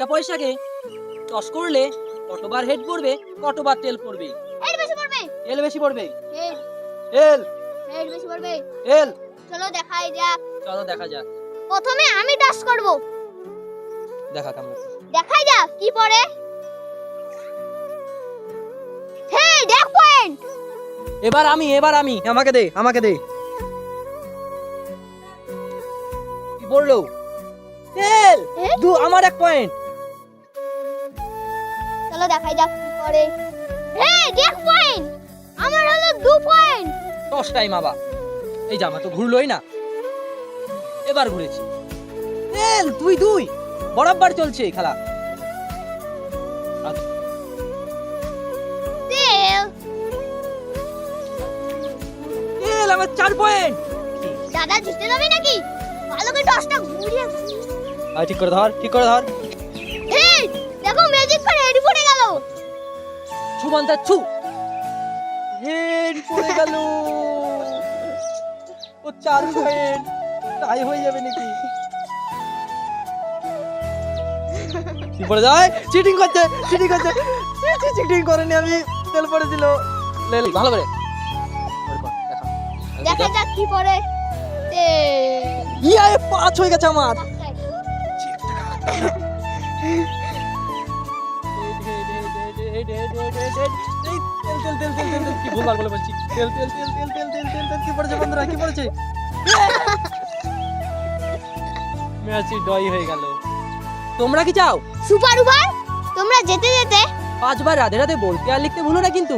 একটা পয়সাকে টস করলে কতবার হেড পড়বে, কতবার টেল পড়বে? হেড বেশি পড়বে। টেল বেশি পড়বে। হেড টেল হেড বেশি পড়বে। টেল। চলো দেখাই যাক। চলো দেখা যাক। প্রথমে আমি টস করব। দেখা কেমন। দেখাই যাক কি পড়ে। Head 1 point. এবার আমি আমাকে দে। কি পড়লো? টেল। আমার 1 পয়েন্ট। চলো দেখাই যাক কি পড়ে। Head 1 point. আমার হলো 2 পয়েন্ট। টস টাইম আবার। এই জামা তো ঘুরলোই না। এবার ঘুরেছে। টেল 2-2 বরাবর চলছে খেলা। টেল। টেল আমার 4 পয়েন্ট। দাদা জিতে যাবে নাকি? ভালো করে টসটা ঘুরিয়ে। ঠিক করে ধর। হেড দেখো ম্যাজিক করে হেড পড়ে গেল। ছুমন্তা ছু। হেড পড়ে গেল। ও 4 পয়েন্ট। তাই হয়ে যাবে নাকি? কি পড়ে যায়? চিটিং করছে। চিটিং করেনি আমি। তেল পড়েছিল। লে ভালো করে। দেখা যাক কি পড়ে। ইয়া 5 হয়ে গেছে আমার। তেল কি ভুলভাল বলে বলছি। তেল কি পড়েছে বন্ধুরা? কি পড়েছে? ম্যাচই ড্রই হয়ে গেল। তোমরা কি চাও? Super over. তোমরা যেতে 5 বার রাধে রাধে বলতে আর লিখতে ভুলো না কিন্তু।